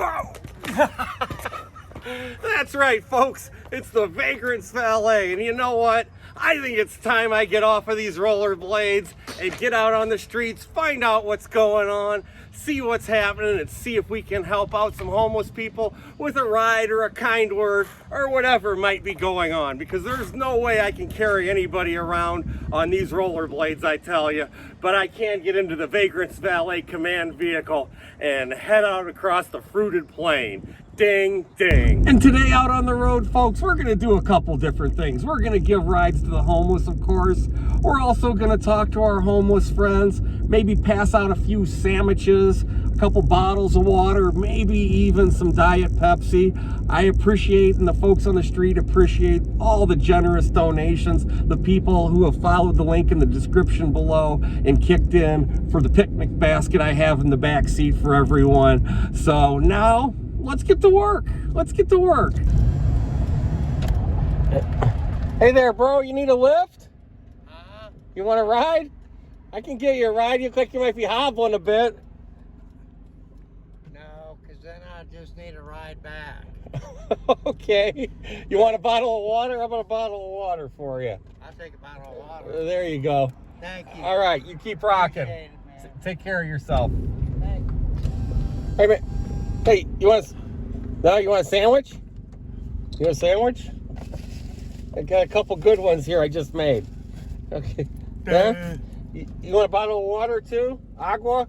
Whoa! That's right, folks. It's the Vagrant's Valet. And you know what? I think it's time I get off of these rollerblades and get out on the streets, find out what's going on, see what's happening, and see if we can help out some homeless people with a ride or a kind word or whatever might be going on. Because there's no way I can carry anybody around on these rollerblades, I tell you. But I can get into the Vagrant's Valet command vehicle and head out across the fruited plain. Ding, ding. And today out on the road, folks, we're going to do a couple different things. We're going to give rides to the homeless, of course. We're also going to talk to our homeless friends, maybe pass out a few sandwiches, a couple bottles of water, maybe even some Diet Pepsi. I appreciate, and the folks on the street appreciate, all the generous donations, the people who have followed the link in the description below and kicked in for the picnic basket I have in the back seat for everyone. So now, let's get to work. Let's get to work. Hey there, bro. You need a lift? You want a ride? I can get you a ride. You look like you might be hobbling a bit. No, because then I just need a ride back. Okay. You want a bottle of water? How about a bottle of water for you? I'll take a bottle of water. There you go. Thank you. All right. You keep rocking. Appreciate it, man. Take care of yourself. Thanks. Hey, man. Hey, you want a sandwich? You want a sandwich? I got a couple good ones here I just made. Okay. Yeah? You want a bottle of water too? Agua?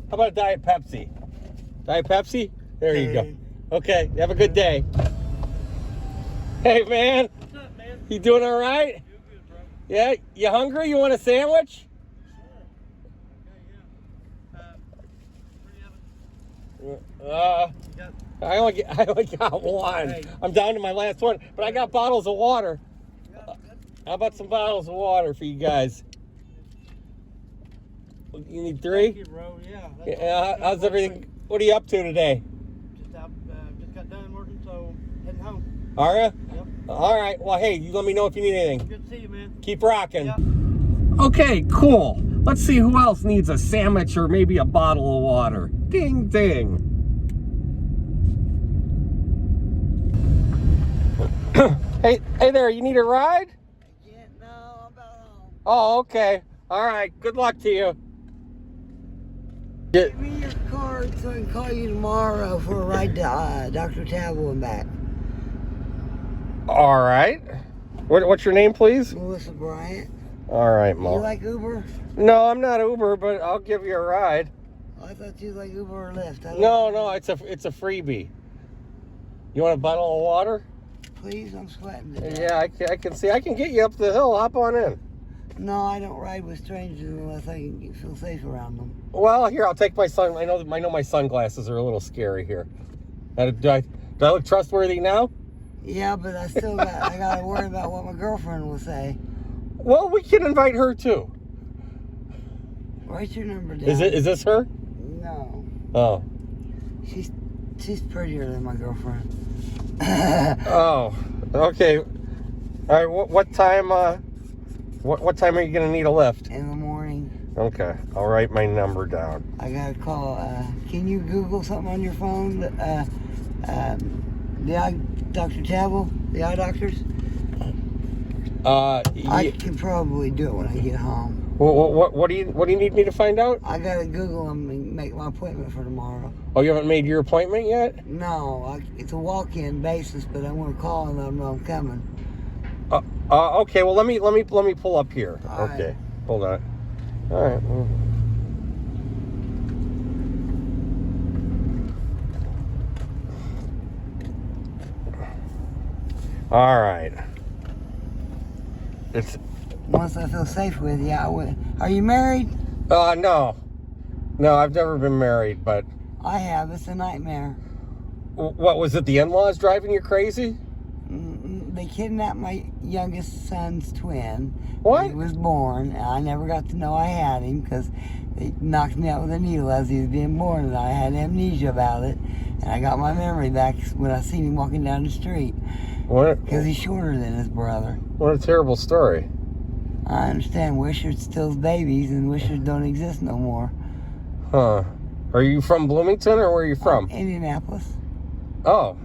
How about a Diet Pepsi? Diet Pepsi? There you go. Okay, have a good day. Hey, man. What's up, man? You doing all right? Doing good, bro. Yeah? You hungry? You want a sandwich? Sure. Where do you have it? I only got one. Hey. I'm down to my last one, but I got bottles of water. How about some bottles of water for you guys? You need three? Thank you, bro. Yeah. Yeah, how's everything? What are you up to today? Just got done working, so heading home. Are you? Yep. All right. Well, hey, you let me know if you need anything. Good to see you, man. Keep rocking. Yep. Okay, cool. Let's see who else needs a sandwich or maybe a bottle of water. Ding, ding. Hey there, you need a ride? Yeah, no, I'm about home. Oh, okay. All right. Good luck to you. Give me your card so I can call you tomorrow for a ride to Dr. Tabo and back. All right. What's your name, please? Melissa Bryant. All right, You Mo. like Uber? No, I'm not Uber, but I'll give you a ride. Oh, I thought you like Uber or Lyft. No, it's a freebie. You want a bottle of water? Please, I'm sweating today. Yeah, I can see. I can get you up the hill. Hop on in. No, I don't ride with strangers unless I can feel safe around them. Well, here, I'll take my sun. I know my sunglasses are a little scary here. Do I look trustworthy now? Yeah, but I gotta worry about what my girlfriend will say. Well, we can invite her too. Write your number down. Is this her? No. Oh. She's prettier than my girlfriend. Oh. Okay. All right. What time? What time are you gonna need a lift? In the morning. Okay. I'll write my number down. I gotta call. Can you Google something on your phone? The eye, Dr. Tabo, the eye doctors. I can probably do it when I get home. What do you need me to find out? I gotta Google them and make my appointment for tomorrow. Oh, you haven't made your appointment yet? No, it's a walk-in basis, but I'm gonna call and let them know I'm coming. Okay. Well, let me pull up here. All right. Okay. Hold on. All right. All right. It's. Once I feel safe with you, I will. Are you married? No, I've never been married, but. I have. It's a nightmare. What was it? The in-laws driving you crazy? They kidnapped my youngest son's twin. What? He was born, and I never got to know I had him because they knocked me out with a needle as he was being born, and I had amnesia about it. And I got my memory back when I seen him walking down the street. What? Because he's shorter than his brother. What a terrible story. I understand Wishers steals babies, and Wishers don't exist no more. Huh. Are you from Bloomington, or where are you from? Indianapolis. Oh.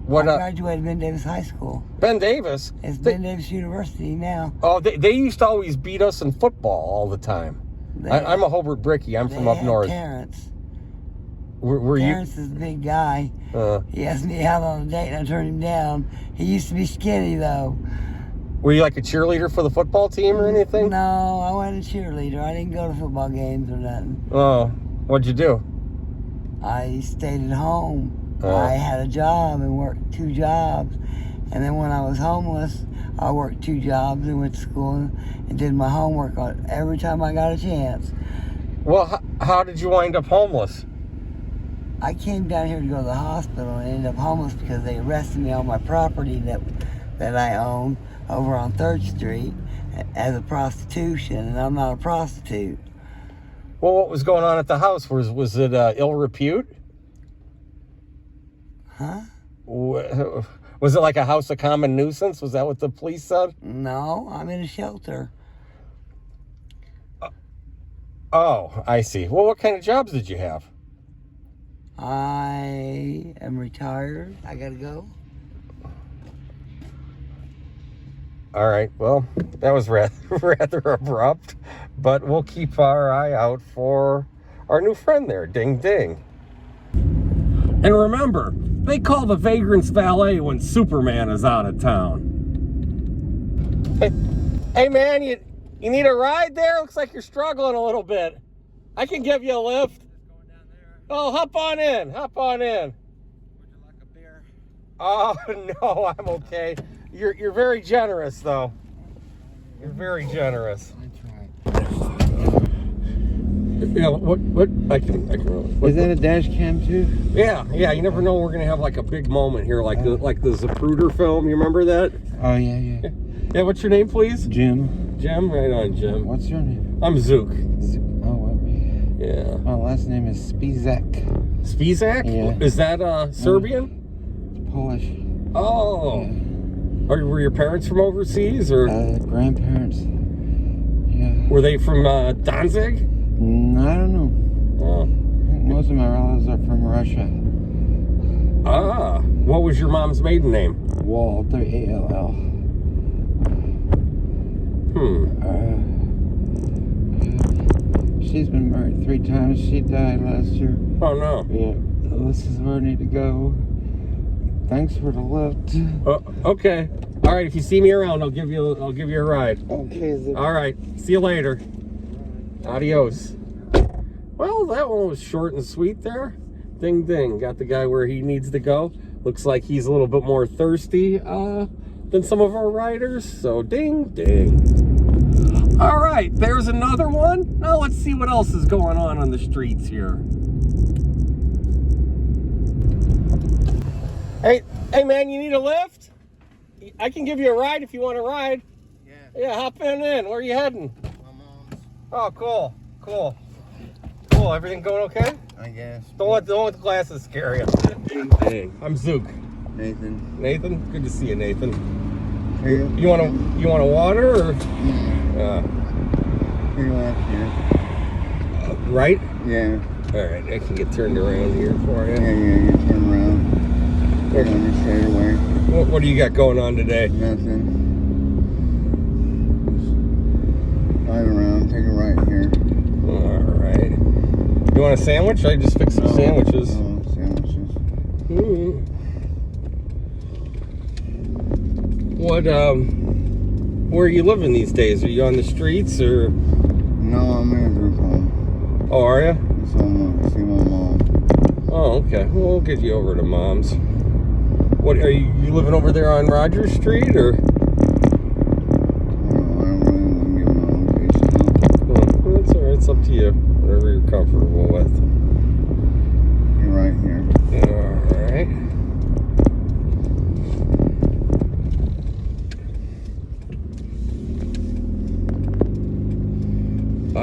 What? I graduated Ben Davis High School. Ben Davis? It's Ben Davis University now. Oh, they used to always beat us in football all the time. I'm a Hobart Bricky. I'm from up north. Terrence. Were you? Terrence is a big guy. He asked me out on a date, and I turned him down. He used to be skinny, though. Were you like a cheerleader for the football team or anything? No, I wasn't a cheerleader. I didn't go to football games or nothing. Oh, what'd you do? I stayed at home. I had a job and worked 2 jobs. And then when I was homeless, I worked 2 jobs and went to school and did my homework every time I got a chance. Well, how did you wind up homeless? I came down here to go to the hospital and ended up homeless because they arrested me on my property that I own over on 3rd Street as a prostitution, and I'm not a prostitute. Well, what was going on at the house? Was it ill repute? Huh? Was it like a house of common nuisance? Was that what the police said? No, I'm in a shelter. Oh, I see. Well, what kind of jobs did you have? I am retired. I gotta go. All right. Well, that was rather abrupt, but we'll keep our eye out for our new friend there. Ding, ding. And remember, they call the Vagrant's Valet when Superman is out of town. Hey man, you need a ride there? Looks like you're struggling a little bit. I can give you a lift. Oh, hop on in. Hop on in. Would you like a beer? Oh, no, I'm okay. You're very generous, though. You're very generous. That's right. Yeah, what? I can really. Is that a dash cam too? Yeah. You never know. We're gonna have like a big moment here, like the Zapruder film. You remember that? Oh yeah. Yeah. What's your name, please? Jim. Jim. Right on, Jim. What's your name? I'm Zook. Oh, what? Yeah. My last name is Spizak. Spizak? Yeah. Is that Serbian? Polish. Oh. Yeah. Were your parents from overseas, or grandparents? Yeah. were they from Danzig? I don't know. Oh. I think most of my relatives are from Russia. Ah. What was your mom's maiden name? Wall, W-A-L-L. She's been married 3 times. She died last year. Oh no. Yeah. This is where I need to go. Thanks for the lift. Okay. All right. If you see me around, I'll give you a ride. Okay. All right. See you later. Adios. Well, that one was short and sweet there. Ding ding. Got the guy where he needs to go. Looks like he's a little bit more thirsty than some of our riders. So ding ding. All right. There's another one. Now let's see what else is going on the streets here. Hey man, you need a lift? I can give you a ride if you want to ride. Yeah, hop in. Where are you heading? My mom's. Oh, cool. Everything going okay? I guess. Don't let the glasses scare you. Hey, I'm Zook. Nathan. Nathan, good to see you, Nathan. Here. You want a water or? Here left here. Right? Yeah. All right, I can get turned around here for you. Yeah. You turn around. Turn on your straight away. What do you got going on today? Nothing. Just drive around. Take a right here. All right. You want a sandwich? I just fixed some sandwiches. Oh, sandwiches. What, where are you living these days? Are you on the streets or? No, I'm in a group home. Oh, are you? So I'm see my mom. Oh, okay. Well, we'll get you over to Mom's. What, are you living over there on Rogers Street or? I don't really want to give my location out. Well, that's all right. It's up to you. Whatever you're comfortable with. You're right here. All right.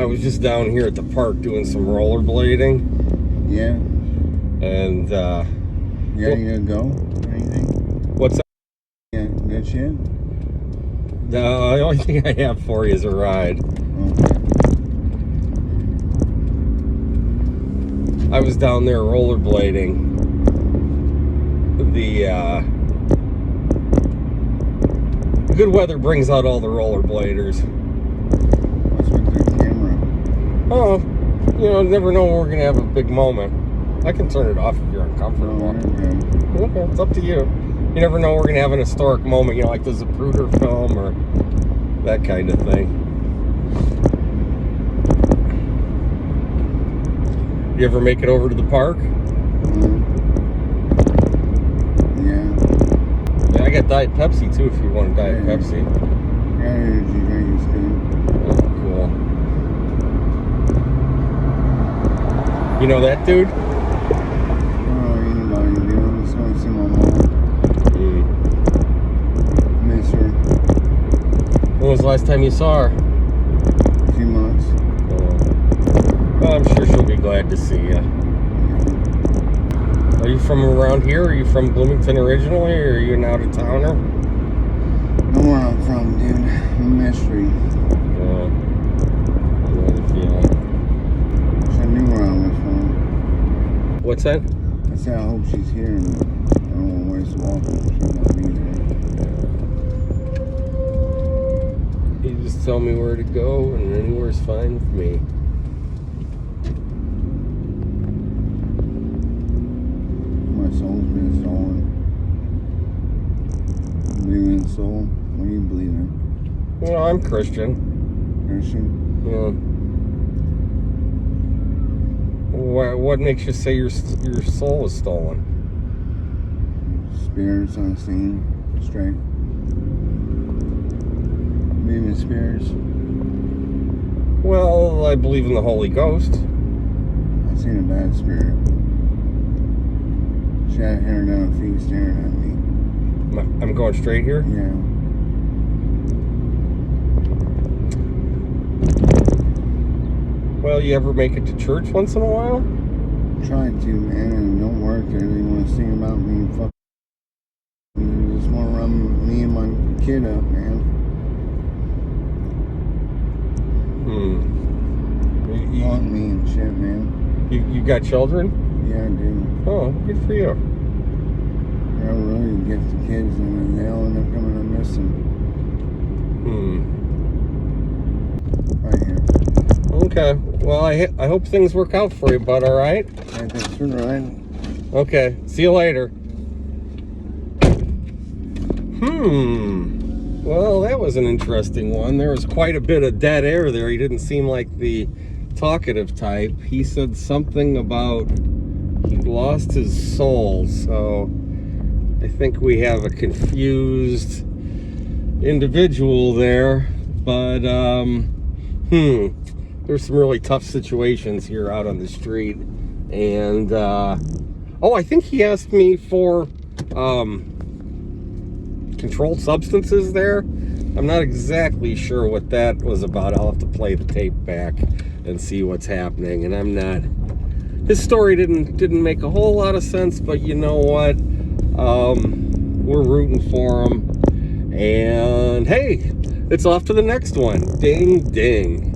I was just down here at the park doing some rollerblading. Yeah. And, Yeah, you gonna go? Anything? what's that? Yeah, good shit? The only thing I have for you is a ride. Okay. I was down there rollerblading. The good weather brings out all the rollerbladers. What's with the camera? Oh, never know when we're gonna have a big moment. I can turn it off if you're uncomfortable. No, you're good. Okay, it's up to you. You never know when we're gonna have an historic moment, like the Zapruder film or that kind of thing. You ever make it over to the park? Yeah. Yeah, I got Diet Pepsi too if you want a Diet Pepsi. Yeah, energy drink is good. Oh, cool. You know that dude? I don't know anybody, dude. I'm just going to see my mom. Miss her. When was the last time you saw her? A few months. Well, I'm sure she'll be glad to see you. Are you from around here? Are you from Bloomington originally, or are you an out-of-towner? Know where I'm from, dude. I'm a mystery. Yeah. I know the feeling. Wish I knew where I was from. What's that? I said I hope she's here and I don't want to waste a walk if she's not be there. You just tell me where to go, and anywhere's fine with me. My soul's been stolen. Believe in soul? What do you believe in? Well, I'm Christian. Christian? Yeah. What makes you say your soul was stolen? Spirits unseen. Straight. Believe in spirits? Well, I believe in the Holy Ghost. I seen a bad spirit. She had hair down, feet staring at me. I'm going straight here? Yeah. Well, you ever make it to church once in a while? Tried to, man, and it don't work. They want to sing about me and fuck. They just want to run me and my kid up, man. Want me and shit, man. You got children? Yeah, I do. Oh, good for you. They're really gifted kids, and they all end up coming up missing. Right here. Okay. Well, I hope things work out for you, bud, all right? I think you're right. Okay. See you later. Well, that was an interesting one. There was quite a bit of dead air there. He didn't seem like the talkative type. He said something about he lost his soul, so I think we have a confused individual there. But there's some really tough situations here out on the street. And I think he asked me for controlled substances there. I'm not exactly sure what that was about. I'll have to play the tape back and see what's happening. And I'm not, his story didn't make a whole lot of sense, but you know what? We're rooting for him. And hey, it's off to the next one. Ding, ding.